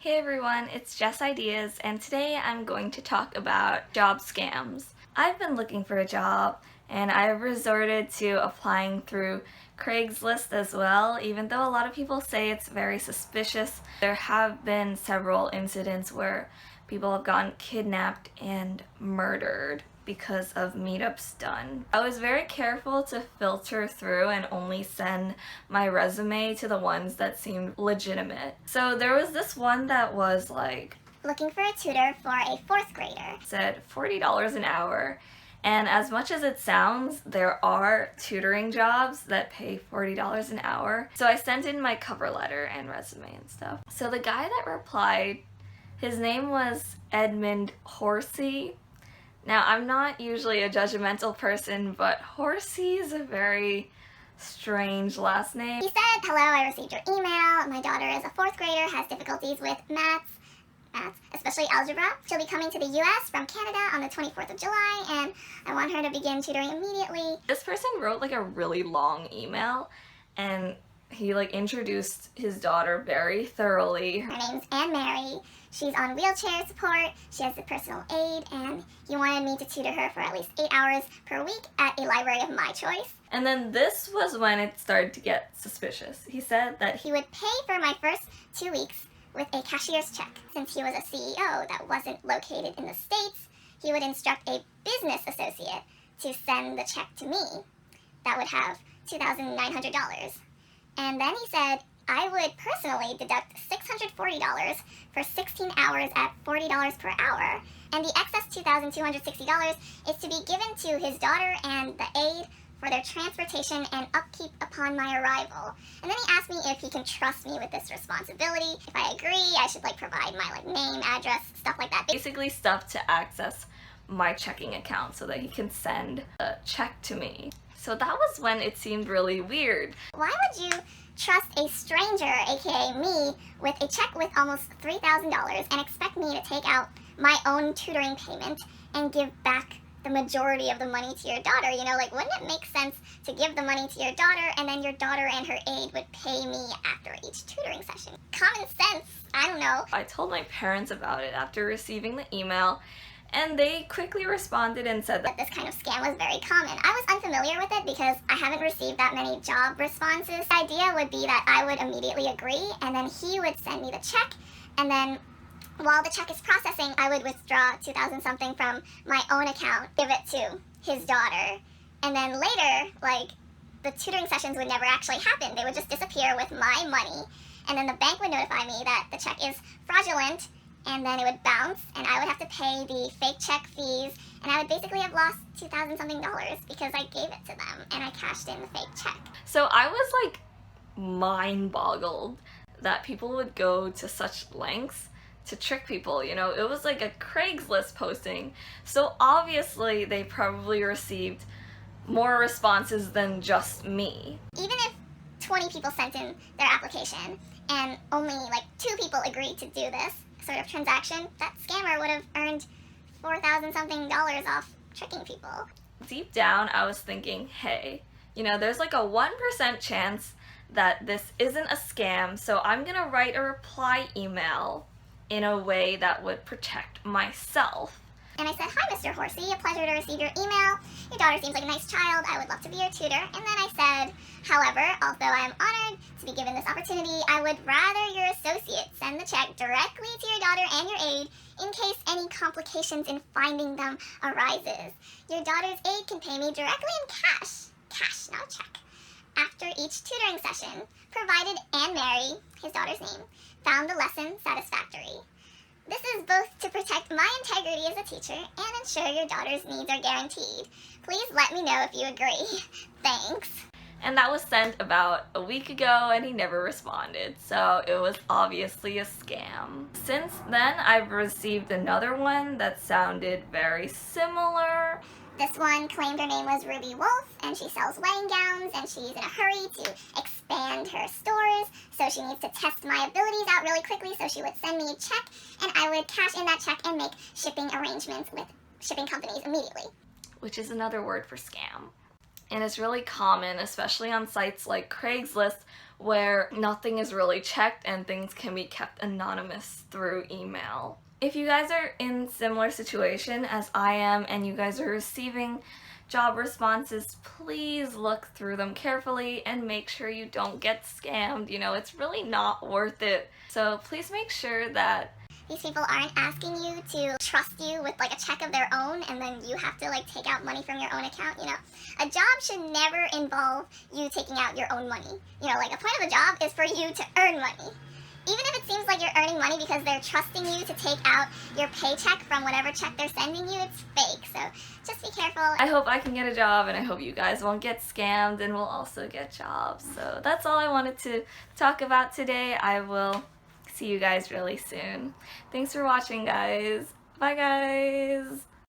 Hey everyone, it's Jess Ideas, and today I'm going to talk about job scams. I've been looking for a job, and I've resorted to applying through Craigslist as well, even though a lot of people say it's very suspicious. There have been several incidents where people have gotten kidnapped and murdered because of meetups done. I was very careful to filter through and only send my resume to the ones that seemed legitimate. So there was this one that was like, looking for a tutor for a fourth grader. Said $40 an hour. And as much as it sounds, there are tutoring jobs that pay $40 an hour. So I sent in my cover letter and resume and stuff. So the guy that replied, his name was Edmund Horsey. Now, I'm not usually a judgmental person, but Horsey is a very strange last name. He said, "Hello, I received your email. My daughter is a fourth grader, has difficulties with maths, especially algebra. She'll be coming to the US from Canada on the 24th of July, and I want her to begin tutoring immediately." This person wrote like a really long email, and he introduced his daughter very thoroughly. Her name's Anne Mary. She's on wheelchair support, she has a personal aid, and he wanted me to tutor her for at least 8 hours per week at a library of my choice. And then this was when it started to get suspicious. He said that he would pay for my first 2 weeks with a cashier's check. Since he was a CEO that wasn't located in the States, he would instruct a business associate to send the check to me. That would have $2,900. And then he said I would personally deduct $640 for 16 hours at $40 per hour, and the excess $2,260 is to be given to his daughter and the aide for their transportation and upkeep upon my arrival. And then he asked me if he can trust me with this responsibility. If I agree, I should provide my name, address, stuff like that. Basically stuff to access my checking account so that he can send a check to me. So that was when it seemed really weird. Why would you trust a stranger, aka me, with a check with almost $3,000 and expect me to take out my own tutoring payment and give back the majority of the money to your daughter? Wouldn't it make sense to give the money to your daughter and then your daughter and her aide would pay me after each tutoring session? Common sense, I don't know. I told my parents about it after receiving the email, and they quickly responded and said that this kind of scam was very common. I was unfamiliar with it because I haven't received that many job responses. The idea would be that I would immediately agree, and then he would send me the check, and then while the check is processing, I would withdraw 2,000 something from my own account, give it to his daughter, and then later, the tutoring sessions would never actually happen. They would just disappear with my money, and then the bank would notify me that the check is fraudulent, and then it would bounce, and I would have to pay the fake check fees, and I would basically have lost $2,000 something because I gave it to them, and I cashed in the fake check. So I was mind-boggled that people would go to such lengths to trick people. It was like a Craigslist posting, so obviously they probably received more responses than just me. Even if 20 people sent in their application, and only 2 people agreed to do this sort of transaction, that scammer would have earned $4,000 something off tricking people. Deep down, I was thinking, hey, there's a 1% chance that this isn't a scam, so I'm gonna write a reply email in a way that would protect myself. And I said, "Hi, Mr. Horsey, a pleasure to receive your email. Your daughter seems like a nice child. I would love to be your tutor." And then I said, "However, although I am honored to be given this opportunity, I would rather your associate send the check directly to your daughter and your aide in case any complications in finding them arises. Your daughter's aide can pay me directly in cash, not a check, after each tutoring session, provided Anne Mary, his daughter's name, found the lesson satisfactory. This is both to protect my integrity as a teacher and ensure your daughter's needs are guaranteed. Please let me know if you agree. Thanks." And that was sent about a week ago, and he never responded, so it was obviously a scam. Since then, I've received another one that sounded very similar. This one claimed her name was Ruby Wolf, and she sells wedding gowns, and she's in a hurry to expand her stores, so she needs to test my abilities out really quickly, so she would send me a check, and I would cash in that check and make shipping arrangements with shipping companies immediately. Which is another word for scam. And it's really common, especially on sites like Craigslist, where nothing is really checked and things can be kept anonymous through email. If you guys are in similar situation as I am and you guys are receiving job responses, please look through them carefully and make sure you don't get scammed. You know, it's really not worth it. So please make sure that these people aren't asking you to trust you with like a check of their own and then you have to like take out money from your own account, you know. A job should never involve you taking out your own money. You know, like the point of the job is for you to earn money. Even if it seems like you're earning money because they're trusting you to take out your paycheck from whatever check they're sending you, it's fake. So just be careful. I hope I can get a job, and I hope you guys won't get scammed and will also get jobs. So that's all I wanted to talk about today. I will see you guys really soon. Thanks for watching, guys. Bye, guys.